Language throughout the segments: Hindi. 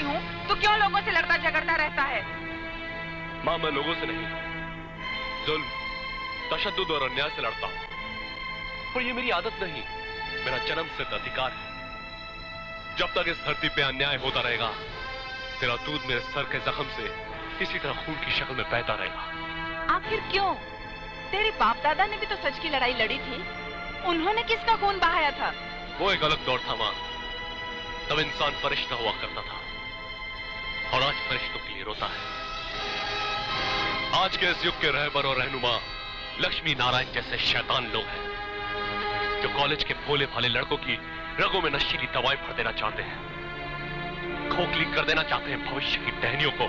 हूँ तो क्यों लोगों से लड़ता झगड़ता रहता है? माँ, मैं लोगों से नहीं, जुल्म, तशद्दुद और अन्याय से लड़ता हूँ। पर ये मेरी आदत नहीं, मेरा जन्मसिद्ध अधिकार है। जब तक इस धरती पे अन्याय होता रहेगा, तेरा दूध मेरे सर के जख्म से इसी तरह खून की शक्ल में बहता रहेगा। आखिर क्यों? तेरे बाप दादा ने भी तो सच की लड़ाई लड़ी थी। उन्होंने किसका खून बहाया था? वो एक अलग दौर था माँ। तब इंसान फरिश्ता हुआ करता था और आज फरिश्तों के लिए रोता है। आज के इस युग के रहबर और रहनुमा लक्ष्मी नारायण जैसे शैतान लोग हैं जो कॉलेज के भोले भाले लड़कों की रगों में नशीली दवाएं भर देना चाहते हैं, खोखली कर देना चाहते हैं भविष्य की टहनियों को,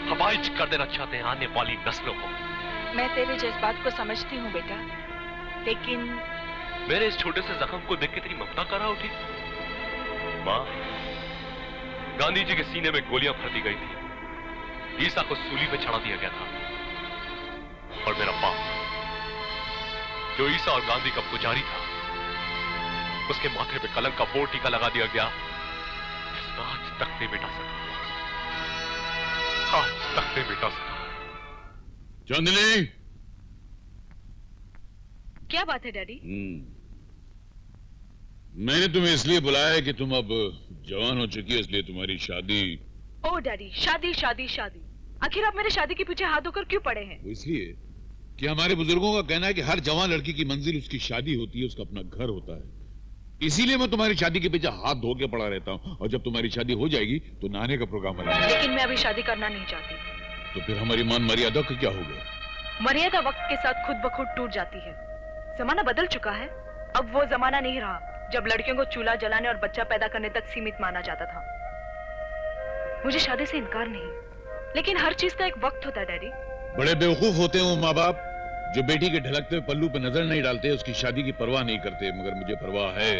हवाइज कर देना चाहते हैं आने वाली नस्लों को। मैं तेरे जज्बात को समझती हूँ बेटा, लेकिन मेरे इस छोटे से जख्म को देख के तेरी ममता करा उठी? माँ, गांधी जी के सीने में गोलियां भर दी गई थी, ईसा को सूली पे चढ़ा दिया गया था, और मेरा बाप जो ईसा और गांधी का पुजारी था, उसके माथे पे कलंक का बोर्ड टीका लगा दिया गया, जिसका आज तक नहीं मिटा सका, आज तक नहीं मिटा सका। चांदनी, क्या बात है डैडी? मैंने तुम्हें इसलिए बुलाया है कि तुम अब जवान हो चुकी हो, इसलिए तुम्हारी शादी। ओ डैडी, शादी शादी शादी, आखिर आप मेरे शादी के पीछे हाथ धोकर क्यों पड़े हैं? वो इसलिए कि हमारे बुजुर्गों का कहना है कि हर जवान लड़की की मंजिल उसकी शादी होती है, उसका अपना घर होता है। इसीलिए मैं तुम्हारी शादी के पीछे हाथ धो के पड़ा रहता हूँ, और जब तुम्हारी शादी हो जाएगी तो नहाने का प्रोग्राम बनाएंगे। लेकिन मैं अभी शादी करना नहीं चाहती। तो फिर हमारी मान मर्यादा का क्या होगा? मर्यादा वक्त के साथ खुद ब खुद टूट जाती है। जमाना बदल चुका है। अब वो जमाना नहीं रहा जब लड़कियों को चूल्हा जलाने और बच्चा पैदा करने तक सीमित माना जाता था। मुझे शादी से इनकार नहीं, लेकिन हर चीज का एक वक्त होता है डैडी। बड़े बेवकूफ होते हैं वो माँ बाप जो बेटी के ढलकते हुए पल्लू पे नजर नहीं डालते, उसकी शादी की परवाह नहीं करते, मगर मुझे परवाह है।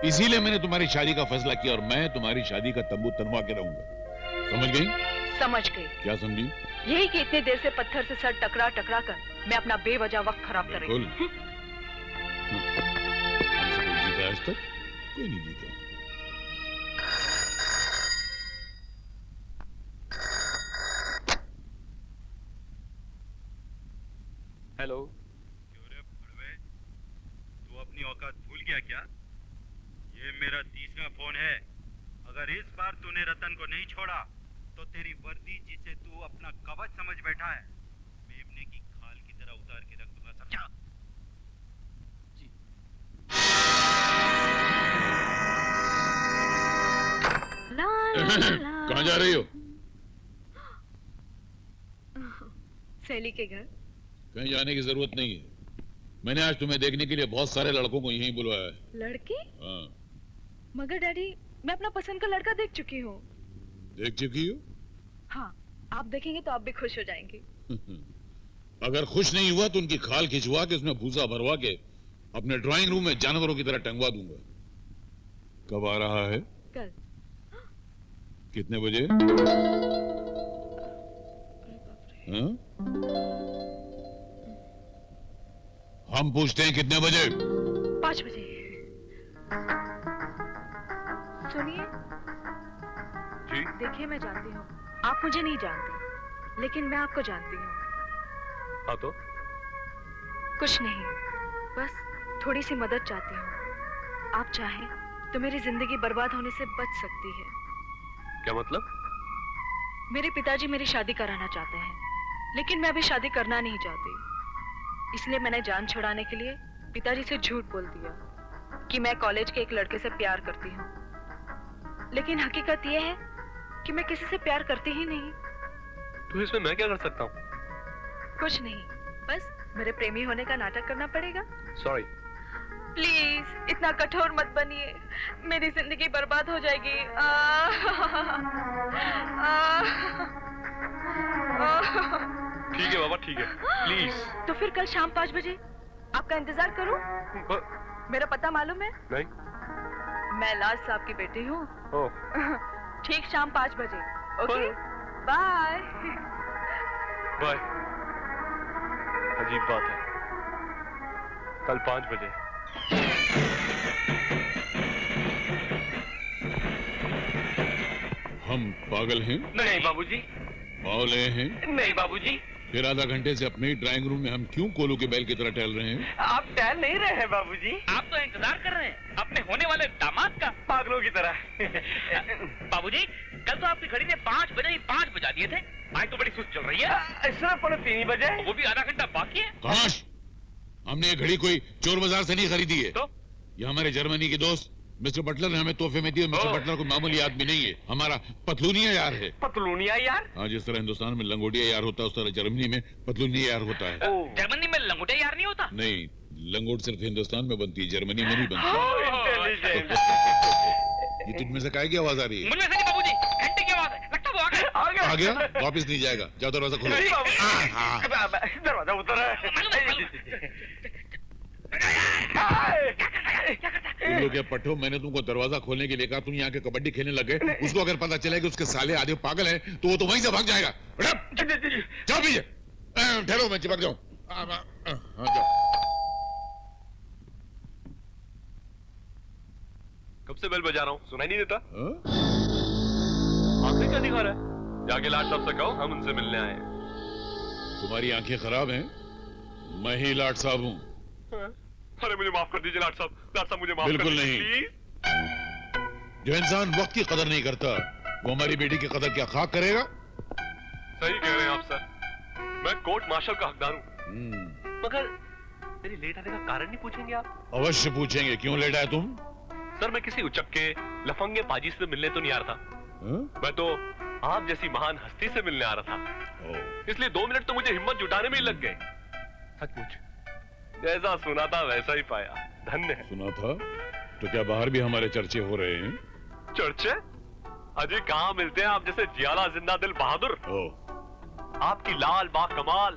इसीलिए मैंने तुम्हारी शादी का फैसला किया और मैं तुम्हारी शादी का तंबू तनवा के रहूंगा। समझ गई? समझ गई। क्या समझी? यही कि इतनी देर से पत्थर से सर टकरा टकरा कर मैं अपना बेवजह वक्त खराब कर रही हूँ। हमसे कोई जीता आज तक? कोई नहीं जीता। हेलो। क्यों रे भड़वे, तू अपनी औकात भूल गया क्या? ये मेरा तीसरा फोन है। अगर इस बार तूने रतन को नहीं छोड़ा तो तेरी वर्दी जिसे तू अपना कवच समझ बैठा है, मेमने की खाल की तरह उतार के रख दूंगा, समझा? जी। कहाँ जा रही हो? सहेली के घर। कहीं जाने की जरूरत नहीं है। मैंने आज तुम्हें देखने के लिए बहुत सारे लड़कों को यहीं बुलवाया है। लड़के? हाँ। मगर डैडी, मैं अपना पसंद का लड़का देख चुकी हूँ। देख चुकी हो? हाँ, आप देखेंगे तो आप भी खुश हो जाएंगे। अगर खुश नहीं हुआ तो उनकी खाल खिंचवा के उसमें भूसा भरवा के अपने ड्राइंग रूम में जानवरों की तरह टंगवा दूंगा। कब आ रहा है? कल। कितने बजे? हाँ? हम पूछते हैं कितने बजे? 5 बजे। सुनिए। जी? देखिए, मैं जानती हूँ आप मुझे नहीं जानती, लेकिन मैं आपको जानती हूँ। हाँ तो? कुछ नहीं, बस थोड़ी सी मदद चाहती हूँ। आप चाहें तो मेरी जिंदगी बर्बाद होने से बच सकती है। क्या मतलब? मेरे पिताजी मेरी शादी कराना चाहते हैं, लेकिन मैं अभी शादी करना नहीं चाहती। इसलिए मैंने जान छुड़ाने के लिए पिताजी से झूठ बोल दिया कि मैं कॉलेज के एक लड़के से प्यार करती हूँ। लेकिन हकीकत यह है कि मैं किसी से प्यार करती ही नहीं। तो इसमें मैं क्या कर सकता हूँ? कुछ नहीं, बस मेरे प्रेमी होने का नाटक करना पड़ेगा। सॉरी। प्लीज इतना कठोर मत बनिए, मेरी जिंदगी बर्बाद हो जाएगी। ठीक है बाबा, ठीक है, प्लीज। तो फिर कल शाम 5 बजे आपका इंतजार करूं? मेरा पता मालूम है? नहीं। मैं लाज साहब की बेटी हूँ। ठीक शाम 5 बजे। Okay, bye. बाय। अजीब बात है, कल 5 बजे। हम पागल हैं? नहीं बाबूजी, बावले हैं? नहीं बाबूजी। फिर आधा घंटे से अपने ही ड्राइंग रूम में हम क्यों कोलू के बैल की तरह टहल रहे हैं? आप टहल नहीं रहे हैं बाबूजी, आप तो इंतजार कर रहे हैं अपने होने वाले दामाद का। पागलों की तरह। बाबूजी, कल तो आपकी घड़ी ने 5 बजे ही 5 बजा दिए थे। आज तो बड़ी सुस्त चल रही है। ऐसा पड़े 3 बजे। वो भी आधा घंटा बाकी है। काश हमने ये घड़ी कोई चोर बाजार से नहीं खरीदी है। तो ये हमारे जर्मनी के दोस्त मिस्टर बटलर ने हमें तोहफे में दिए। मिस्टर बटलर कोई मामूली आदमी नहीं है, हमारा पतलूनिया यार है। पतलूनिया यार? हाँ, जिस तरह हिंदुस्तान में लंगोटिया यार होता है उस तरह जर्मनी में पतलूनिया यार होता है। जर्मनी में लंगोटे यार नहीं होता? नहीं, लंगोट सिर्फ हिंदुस्तान में बनती है, जर्मनी में नहीं बनती। इंटेलिजेंट। ये तुझमें से काय की आवाज आ रही है? मुझ में से नहीं बाबूजी, घंटे की आवाज है। लगता वो आ गया। आ गया? वापिस नहीं जाएगा, जाओ दरवाजा खोलो। नहीं बाबू। हाँ। दरवाजा उतर उल्लू के पट्टो, मैंने तुमको दरवाजा खोलने के लिए कहा, तुम यहाँ के कबड्डी खेलने लगे। उसको अगर पता चले कि उसके साले आधे पागल हैं, तो वो तो वहीं से भाग जाएगा। जाओ पीछे, ठहरो, मैं चिपक जाऊं। हाँ जाओ। कब से बेल बजा रहा हूँ, सुनाई नहीं देता? हाँ? आंखें क्या दिखा रहा है? जाके लाट साहब से कहो हम उनसे मिलने आए हैं। तुम्हारी आंखें खराब हैं? मैं ही लाट साहब हूँ। अरे मुझे माफ कर दीजिए लाट साहब, लाट साहब मुझे माफ कर बिल्कुल दीजिए, नहीं। प्लीज। जो इंसान वक्त की कदर नहीं करता, वो हमारी बेटी की कदर क्या खाक करेगा? सही कह रहे हैं आप सर, मैं कोर्ट मार्शल का हकदार हूँ। मगर मेरी लेट आने का कारण नहीं पूछेंगे आप? अवश्य पूछेंगे, क्यों लेट आए तुम? सर मैं किसी उचक्के लफंगे पाजी से मिलने तो नहीं आ रहा था। हाँ? मैं तो आप जैसी महान हस्ती से मिलने आ रहा था। ओ, इसलिए 2 मिनट तो मुझे हिम्मत जुटाने में ही लग गए। सचमुच जैसा सुना था वैसा ही पाया, धन्य है। सुना था? तो क्या बाहर भी हमारे चर्चे हो रहे हैं? चर्चे? अजी कहाँ मिलते हैं आप जैसे जियाला जिंदा दिल बहादुर। ओ, आपकी लाल बा कमाल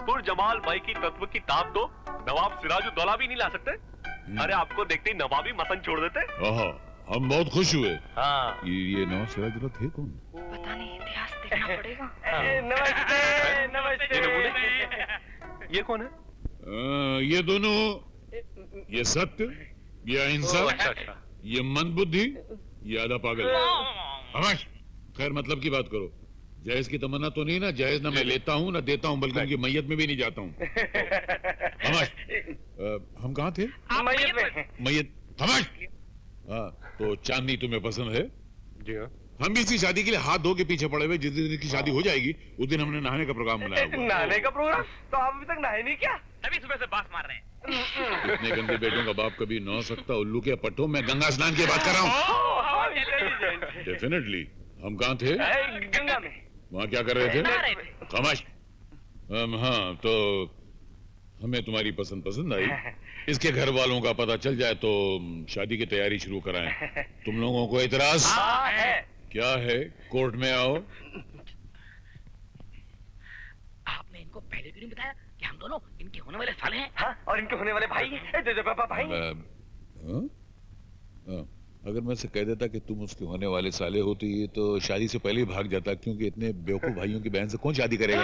पुर जमाल भाई की तत्व की ताप तो नवाब सिराजुद्दौला भी नहीं ला सकते। अरे आपको देखते ही नवाबी मसन छोड़ देते। आहा, हम बहुत खुश हुए। हाँ। ये नवाब सिराजुद्दौला थे कौन? पता नहीं, इतिहास देखना पड़ेगा। नमस्ते नमस्ते। ये नमूने? ये कौन है? ये दोनों, ये सत्य, ये अहिंसा, अच्छा अच्छा। ये मंदबुद्धि, ये आधा पागल। हमाश, खैर मतलब की बात करो। जहेज की तमन्ना तो नहीं ना? जहेज ना मैं लेता हूँ ना देता हूँ, बल्कि उनकी मैयत में भी नहीं जाता हूँ। हमाश, हम कहाँ थे? मैयत में। मैयत। हमाश, हाँ, तो चांदनी तुम्हें पसंद है? जी हाँ। हम भी इसकी शादी के लिए हाथ धो के पीछे पड़े हुए। जिस दिन इसकी शादी हो जाएगी उस दिन हमने नहाने का प्रोग्राम बनाया हुआ है। नहाने का प्रोग्राम? तो आप अभी तक नहाए नहीं क्या? अभी सुबह से बात मार रहे हैं। इतने गंदे बेटों का बाप कभी न हो सकता। उल्लू के पट्टों, मैं गंगा स्नान की बात कर रहा हूँ। डेफिनेटली। हम कहाँ थे? गंगा में। वहाँ क्या कर रहे नहा थे? रहे थे। खामोश। हाँ, तो हमें तुम्हारी पसंद आई। इसके घर वालों का पता चल जाए तो शादी की तैयारी शुरू कराएं। तुम लोगों को इतराज? हाँ है। क्या है? कोर्ट में आओ। आपने इनको पहले क्यों नहीं बताया कि हम दोनों इनके होने वाले साले हैं? हाँ, और इनके होने वाले भाई भाई। हाँ? हाँ, अगर मैं से कह देता कि तुम उसके होने वाले साले हो तो ये तो शादी से पहले ही भाग जाता, क्योंकि इतने बेवकूफ भाइयों की बहन से कौन शादी करेगा?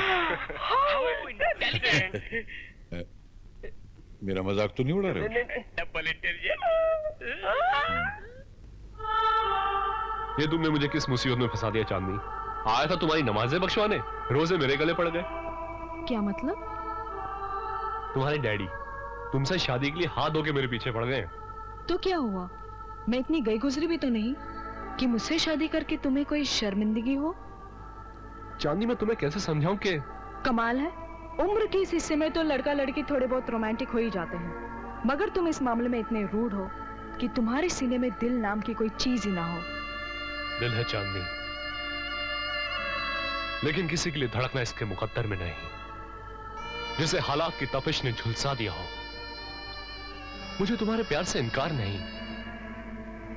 मेरा मजाक तो नहीं उड़ा रहे हो? Double intelligent. ये तुमने मुझे किस मुसीबत में फंसा दिया चांदनी? आया था तुम्हारी नमाजें बख्शवाने, रोजे मेरे गले पड़ गए। क्या मतलब? तुम्हारे डैडी तुमसे शादी के लिए हाथ धो के मेरे पीछे पड़ गए। तो क्या हुआ? मैं इतनी गई गुजरी भी तो नहीं कि मुझसे शादी करके तुम्हें कोई शर्मिंदगी हो। चांदनी मैं तुम्हें कैसे समझाऊं कि कमाल है, उम्र के इस हिस्से में तो लड़का लड़की थोड़े बहुत रोमांटिक हो ही जाते हैं, मगर तुम इस मामले में इतने रूड हो कि तुम्हारे सीने में दिल नाम की कोई चीज ही ना हो। दिल है चांदनी, लेकिन किसी के लिए धड़कना इसके मुकद्दर में नहीं, जिसे हालात की तपिश ने झुलसा दिया हो। मुझे तुम्हारे प्यार से इनकार नहीं,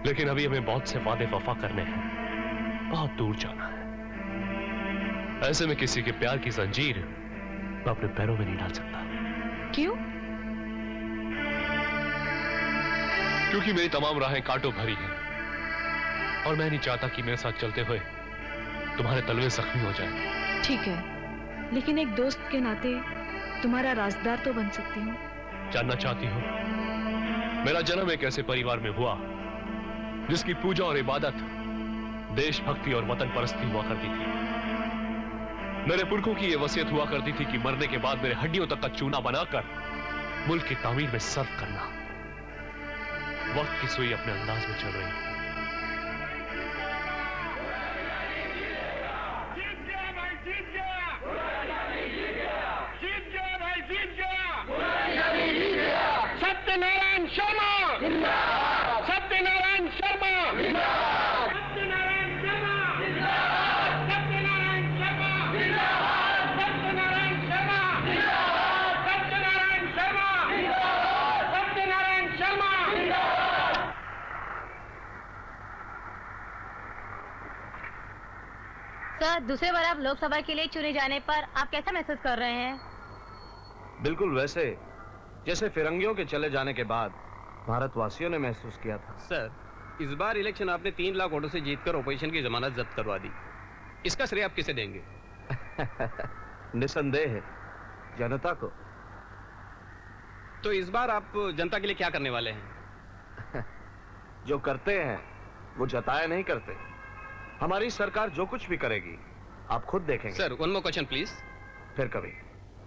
लेकिन अभी हमें बहुत से वादे वफा करने हैं, बहुत दूर जाना है। ऐसे में किसी के प्यार की जंजीर मैं अपने पैरों में नहीं डाल सकता। क्यों? क्योंकि मेरी तमाम राहें कांटों भरी हैं और मैं नहीं चाहता कि मेरे साथ चलते हुए तुम्हारे तलवे जख्मी हो जाएं। ठीक है, लेकिन एक दोस्त के नाते तुम्हारा राजदार तो बन सकती हूँ। जानना चाहती हो मेरा जन्म एक ऐसे परिवार में हुआ जिसकी पूजा और इबादत देशभक्ति और वतन परस्ती हुआ करती थी। मेरे पुरखों की यह वसीयत हुआ करती थी कि मरने के बाद मेरे हड्डियों तक का चूना बनाकर मुल्क की तामीर में सर्व करना। वक्त की सुई अपने अंदाज में चल रही है। सत्यनारायण शर्मा, सत्यनारायण शर्मा, सत्यनारायण शर्मा, सत्यनारायण शर्मा, सत्यनारायण शर्मा, सत्यनारायण शर्मा, सत्यनारायण शर्मा। सर, दूसरे बार आप लोकसभा के लिए चुने जाने पर आप कैसा महसूस कर रहे हैं? बिल्कुल वैसे जैसे फिरंगियों के चले जाने के बाद भारतवासियों ने महसूस किया था। सर, इस बार इलेक्शन आपने 3 लाख वोटों से जीतकर ओपोजिशन की जमानत जब्त करवा दी। इसका श्रेय आप किसे देंगे? निसंदेह है जनता को। तो इस बार आप जनता के लिए क्या करने वाले हैं? जो करते हैं वो जताया नहीं करते। हमारी सरकार जो कुछ भी करेगी आप खुद देखेंगे। Sir, one more question please. फिर कभी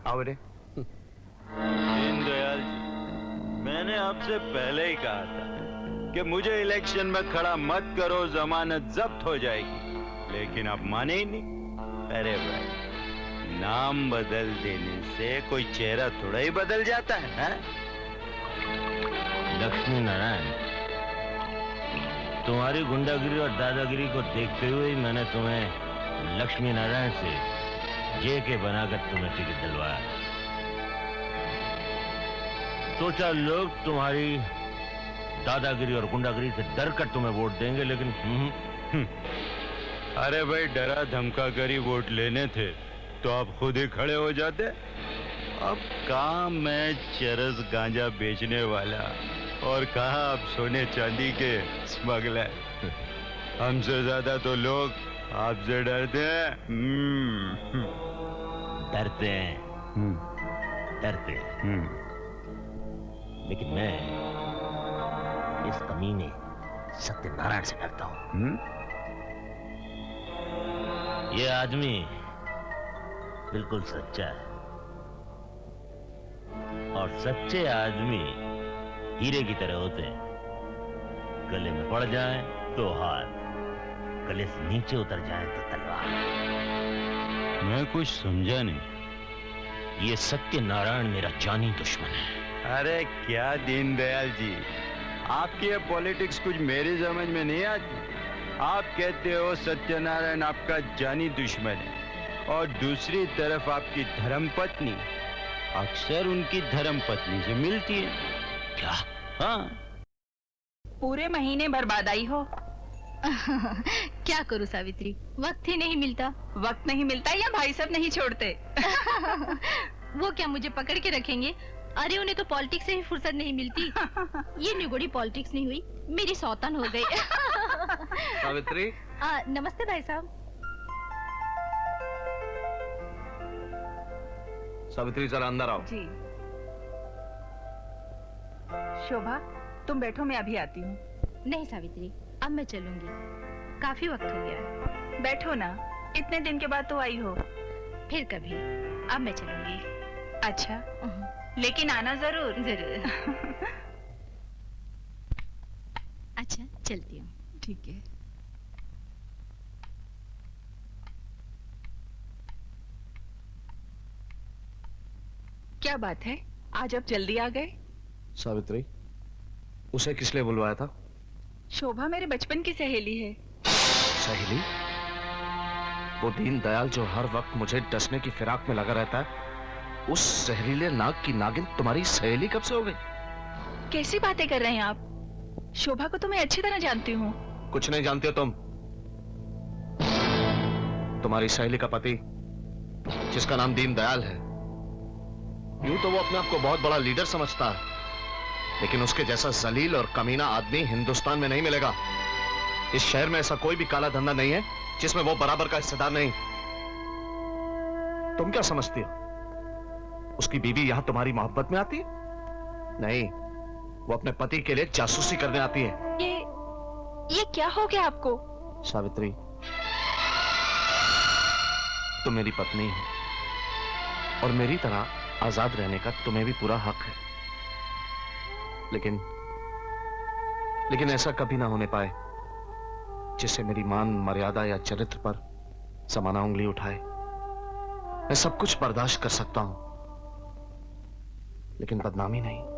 आओ बेटे। दीनदयाल जी, मैंने आपसे पहले ही कहा था कि मुझे इलेक्शन में खड़ा मत करो, जमानत जब्त हो जाएगी, लेकिन आप माने ही नहीं। अरे भाई, नाम बदल देने से कोई चेहरा थोड़ा ही बदल जाता है? लक्ष्मी नारायण, तुम्हारी गुंडागिरी और दादागिरी को देखते हुए ही मैंने तुम्हें लक्ष्मी नारायण से जेके बनाकर तुम्हें टिकट दिलवाया। सोचा लोग तुम्हारी दादागिरी और गुंडागिरी से डर कर तुम्हें वोट देंगे, लेकिन अरे भाई, डरा धमका कर ही वोट लेने थे तो आप खुद ही खड़े हो जाते। अब कहाँ मैं चरस गांजा बेचने वाला और कहाँ आप सोने चांदी के स्मगलर। हमसे ज्यादा तो लोग आपसे डरते हैं। डरते हैं, डरते हैं। लेकिन मैं इस कमीने सत्यनारायण से डरता हूं। ये आदमी बिल्कुल सच्चा है और सच्चे आदमी हीरे की तरह होते हैं। गले में पड़ जाए तो हार, गले से नीचे उतर जाए तो तलवार। मैं कुछ समझा नहीं। ये सत्यनारायण मेरा जानी दुश्मन है। अरे क्या दीनदयाल जी, आपकी ये पॉलिटिक्स कुछ मेरी समझ में नहीं आती। आप कहते हो सत्यनारायण आपका जानी दुश्मन है और दूसरी तरफ आपकी धर्मपत्नी अक्सर उनकी धर्मपत्नी से मिलती है। क्या? हाँ। पूरे महीने बर्बाद आई हो। क्या करूं सावित्री, वक्त ही नहीं मिलता। वक्त नहीं मिलता या भाई साहब नहीं छोड़ते? वो क्या मुझे पकड़ के रखेंगे? अरे उन्हें तो पॉलिटिक्स से ही फुर्सत नहीं मिलती। ये निगोड़ी पॉलिटिक्स नहीं हुई, मेरी सौतन हो गई। सावित्री। नमस्ते भाई साहब। सावित्री जरा अंदर आओ। जी। शोभा, तुम बैठो, मैं अभी आती हूँ। नहीं सावित्री, अब मैं चलूंगी, काफी वक्त हो गया है। बैठो ना, इतने दिन के बाद तो आई हो। फिर कभी, अब मैं चलूंगी। अच्छा, लेकिन आना जरूर। जरूर। अच्छा, चलती हूँ। ठीक है। क्या बात है, आज आप जल्दी आ गए? सावित्री, उसे किस लिए बुलवाया था? शोभा मेरे बचपन की सहेली है। सहेली? वो दीनदयाल जो हर वक्त मुझे डसने की फिराक में लगा रहता है, उस जहरीले नाग की नागिन तुम्हारी सहेली कब से हो गई? कैसी बातें कर रहे हैं आप? शोभा को तो मैं अच्छी तरह जानती हूँ। कुछ नहीं जानते हो तुम। तुम्हारी सहेली का पति, जिसका नाम दीनदयाल है, यूं तो वो अपने आप को बहुत बड़ा लीडर समझता है, लेकिन उसके जैसा जलील और कमीना आदमी हिंदुस्तान में नहीं मिलेगा। इस शहर में ऐसा कोई भी काला धंधा नहीं है जिसमें वो बराबर का हिस्सेदार नहीं। तुम क्या समझती हो? उसकी बीवी यहां तुम्हारी मोहब्बत में आती है? नहीं, वो अपने पति के लिए जासूसी करने आती है। ये क्या हो गया आपको? सावित्री, तुम मेरी पत्नी हो और मेरी तरह आजाद रहने का तुम्हें भी पूरा हक है। लेकिन ऐसा कभी ना होने पाए जिससे मेरी मान, मर्यादा या चरित्र पर समाना उंगली उठाए। मैं सब कुछ बर्दाश्त कर सकता हूं, लेकिन बदनामी नहीं।